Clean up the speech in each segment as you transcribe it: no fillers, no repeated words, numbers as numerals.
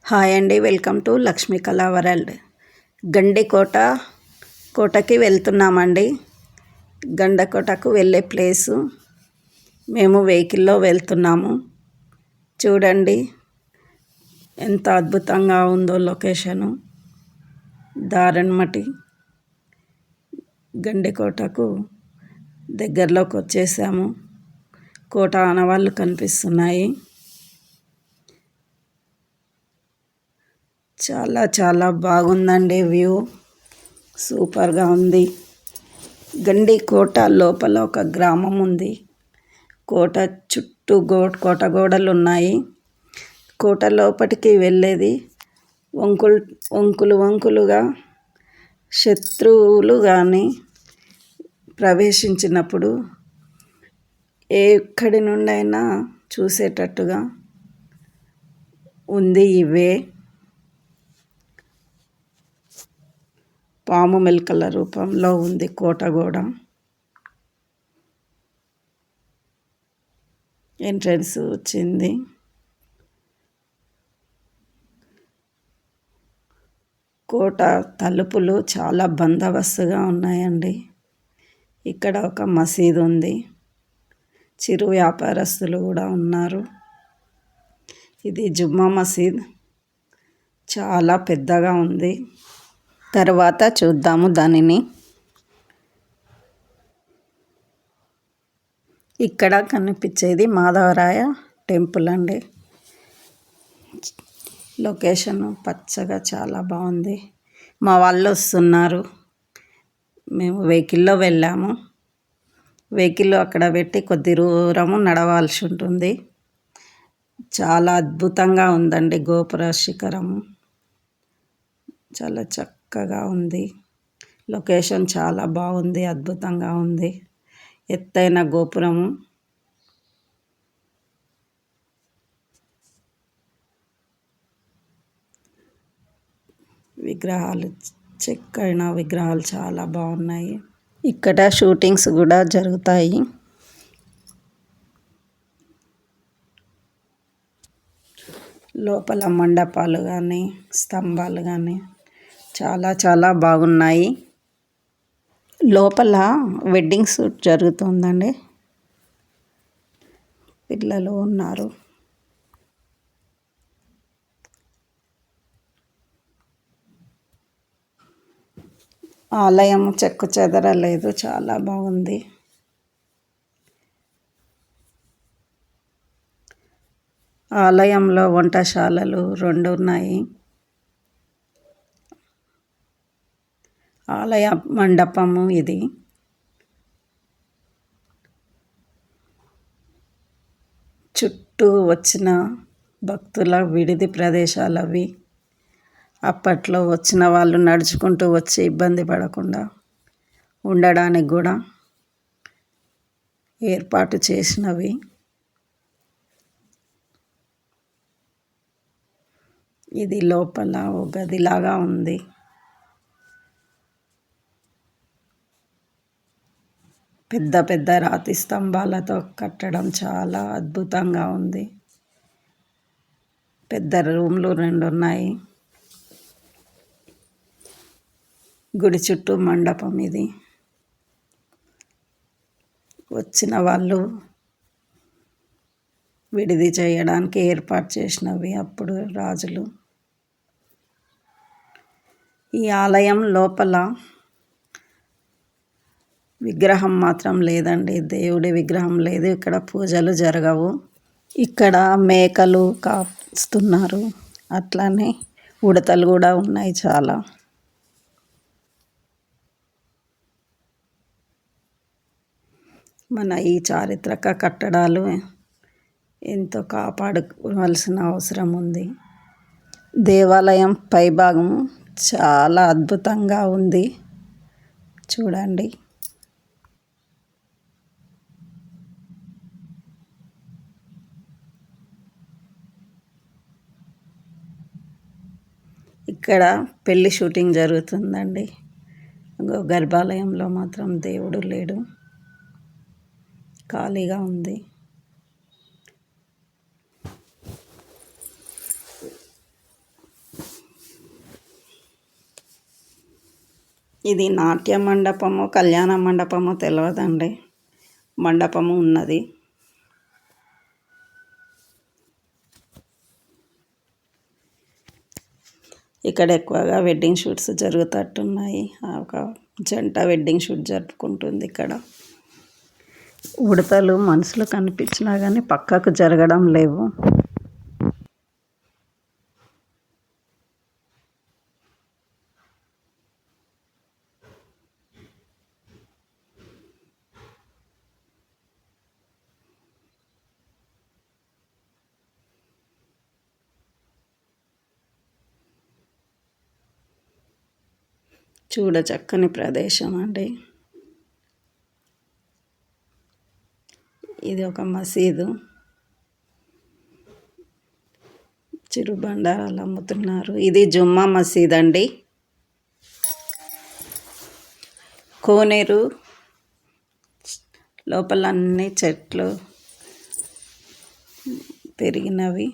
Hi అండి, welcome to Lakshmi కళా world. కోటకి వెళ్తున్నామండి. గండికోటకు వెళ్ళే ప్లేసు మేము వెహికల్లో వెళ్తున్నాము. చూడండి ఎంత అద్భుతంగా ఉందో లొకేషను. దారణమటి గండికోటకు దగ్గరలోకి వచ్చేసాము. కోట ఆనవాళ్ళు కనిపిస్తున్నాయి. చాలా చాలా బాగుందండి. వ్యూ సూపర్గా ఉంది. గండికోట లోపల ఒక గ్రామం ఉంది. కోట చుట్టూ కోట గోడలు ఉన్నాయి. కోట లోపలికి వెళ్ళేది వంకులుగా శత్రువులు కానీ ప్రవేశించినప్పుడు ఎక్కడి నుండైనా చూసేటట్టుగా ఉంది. ఇవే పాము మెలకల రూపంలో ఉంది కోట గోడ. ఎంట్రన్స్ వచ్చింది. కోట తలుపులు చాలా బందోబస్తుగా ఉన్నాయండి. ఇక్కడ ఒక మసీదు ఉంది. చిరు వ్యాపారస్తులు కూడా ఉన్నారు. ఇది జుమ్మా మసీద్. చాలా పెద్దగా ఉంది. తర్వాత చూద్దాము దానిని. ఇక్కడ కనిపించేది మాధవరాయ టెంపుల్ అండి. లొకేషన్ పచ్చగా చాలా బాగుంది. మా వాళ్ళు వస్తున్నారు. మేము వెహికల్లో వెళ్ళాము. వెహికల్ అక్కడ పెట్టి కొద్ది దూరము నడవాల్సి ఉంటుంది. చాలా అద్భుతంగా ఉందండి. గోపుర శిఖరము చాలా చక్కగా ఉంది. లొకేషన్ చాలా బాగుంది. అద్భుతంగా ఉంది. ఎత్తైన గోపురము. విగ్రహాలు, చెక్కైన విగ్రహాలు చాలా బాగున్నాయి. ఇక్కడ షూటింగ్స్ కూడా జరుగుతాయి. లోపల మండపాలు కానీ స్తంభాలు కానీ చాలా చాలా బాగున్నాయి. లోపల వెడ్డింగ్ షూట్ జరుగుతుందండి. పిల్లలు ఉన్నారు. ఆలయం చెక్కు చెదరలేదు. చాలా బాగుంది. ఆలయంలో వంటశాలలు 2 ఉన్నాయి. ఆలయ మండపము ఇది. చుట్టూ వచ్చిన భక్తుల విడిది ప్రదేశాలు అవి. అప్పట్లో వచ్చిన వాళ్ళు నడుచుకుంటూ వచ్చి ఇబ్బంది పడకుండా ఉండడానికి కూడా ఏర్పాటు చేసినవి. ఇది లోపల ఒక గదిలాగా ఉంది. పెద్ద పెద్ద రాతి స్తంభాలతో కట్టడం చాలా అద్భుతంగా ఉంది. పెద్ద రూమ్లు 2 ఉన్నాయి. గుడి చుట్టూ మండపం ఇది. వచ్చిన వాళ్ళు విడిది చేయడానికి ఏర్పాటు చేసినవి అప్పుడు రాజులు. ఈ ఆలయం లోపల విగ్రహం మాత్రం లేదండి. దేవుడి విగ్రహం లేదు. ఇక్కడ పూజలు జరగవు. ఇక్కడ మేకలు కాస్తున్నారు. అట్లానే ఉడతలు కూడా ఉన్నాయి చాలా. మన ఈ చారిత్రక కట్టడాలు ఎంతో కాపాడుకోవాల్సిన అవసరం ఉంది. దేవాలయం పైభాగం చాలా అద్భుతంగా ఉంది. చూడండి. ఇక్కడ పెళ్లి షూటింగ్ జరుగుతుందండి. గర్భాలయంలో మాత్రం దేవుడు లేడు. ఖాళీగా ఉంది. ఇది నాట్య మండపము కళ్యాణ మండపము తెలియదండి, మండపము ఉన్నది. ఇక్కడ ఎక్కువగా వెడ్డింగ్ షూట్స్ జరుగుతట్టున్నాయి. ఒక జంట వెడ్డింగ్ షూట్ జరుపుకుంటుంది ఇక్కడ. ఉడతలు మనుషులు కనిపించినా కానీ పక్కకు జరగడం లేవు. చూడ చక్కని ప్రదేశం అండి. ఇది ఒక మసీదు. చిరుబండారాలు అమ్ముతున్నారు. ఇది జుమ్మా మసీద్ అండి. కోనేరు లోపల అన్ని చెట్లు పెరిగినవి.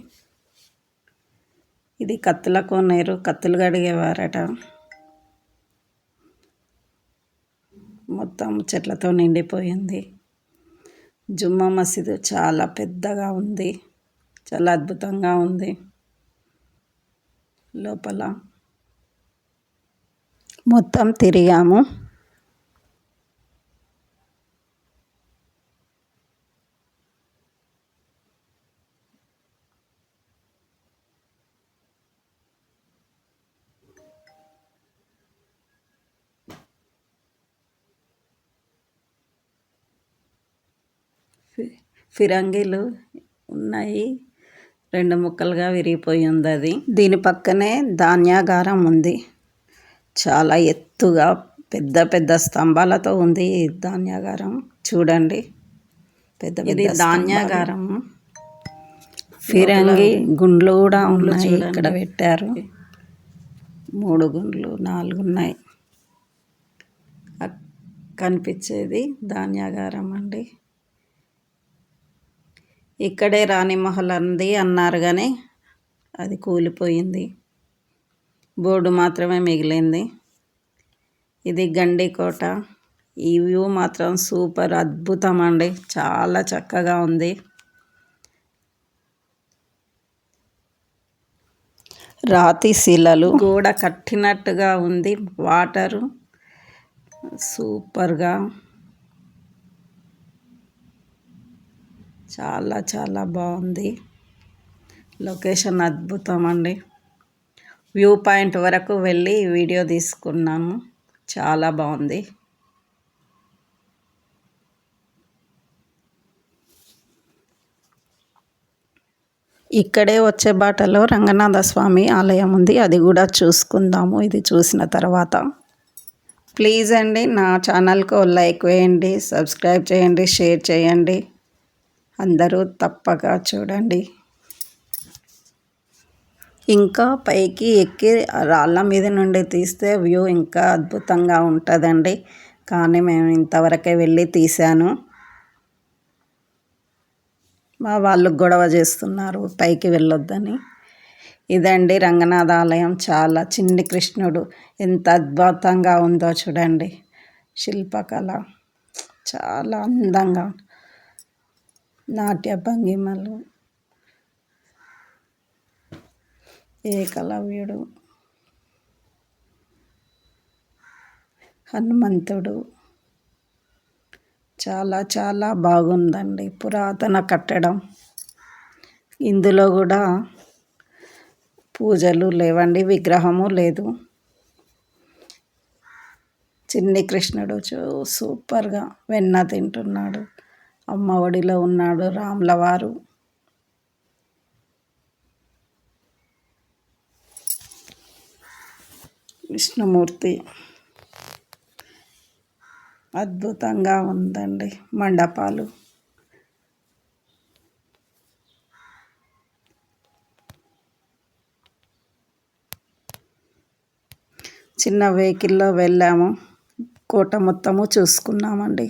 ఇది కత్తుల కోనేరు, కత్తులు కడిగేవారట. మొత్తం చెట్లతో నిండిపోయింది. జుమ్మా మసీదు చాలా పెద్దగా ఉంది, చాలా అద్భుతంగా ఉంది. లోపల మొత్తం తిరిగాము. ఫిరంగిలు ఉన్నాయి, 2 ముక్కలుగా విరిగిపోయి ఉంది అది. దీని పక్కనే ధాన్యాగారం ఉంది. చాలా ఎత్తుగా పెద్ద పెద్ద స్తంభాలతో ఉంది ఈ ధాన్యాగారం. చూడండి, పెద్ద పెద్ద ధాన్యాగారం. ఫిరంగి గుండ్లు కూడా ఉన్నాయి, ఇక్కడ పెట్టారు. 3 గుండ్లు 4 ఉన్నాయి. కనిపించేది ధాన్యాగారం అండి. ఇక్కడే రాణిమహల్ అంది అన్నారు కానీ అది కూలిపోయింది, బోర్డు మాత్రమే మిగిలింది. ఇది గండికోట. ఈ వ్యూ మాత్రం సూపర్ అద్భుతం అండి, చాలా చక్కగా ఉంది. రాతి శిలలు, గోడ కట్టినట్టుగా ఉంది. వాటరు సూపర్గా, చాలా చాలా బాగుంది. లొకేషన్ అద్భుతం అండి. వ్యూ పాయింట్ వరకు వెళ్ళి వీడియో తీసుకున్నాము, చాలా బాగుంది. ఇక్కడే వచ్చే బాటలో రంగనాథ స్వామి ఆలయం ఉంది, అది కూడా చూసుకుందాము ఇది చూసిన తర్వాత. ప్లీజ్ అండి నా ఛానల్కు లైక్ వేయండి, సబ్స్క్రైబ్ చేయండి, షేర్ చేయండి. అందరూ తప్పక చూడండి. ఇంకా పైకి ఎక్కి రాళ్ళ మీద నుండి తీస్తే వ్యూ ఇంకా అద్భుతంగా ఉంటుందండి. కానీ మేము ఇంతవరకే వెళ్ళి తీసాను. మా వాళ్ళు గొడవ చేస్తున్నారు పైకి వెళ్ళొద్దని. ఇదండి రంగనాథ ఆలయం. చాలా చిన్ని కృష్ణుడు ఎంత అద్భుతంగా ఉందో చూడండి. శిల్పకళ చాలా అందంగా, నాట్య భంగిమలు, ఏకలవ్యుడు, హనుమంతుడు, చాలా చాలా బాగుందండి. పురాతన కట్టడం. ఇందులో కూడా పూజలు లేవండి, విగ్రహము లేదు. చిన్ని కృష్ణుడు సూపర్గా వెన్న తింటున్నాడు. అమ్మ ఒడిలో ఉన్నాడు రాముల వారు. విష్ణుమూర్తి అద్భుతంగా ఉందండి. మండపాలు చిన్న వెహికల్లో వెళ్ళాము, కోట మొత్తము చూసుకున్నామండి.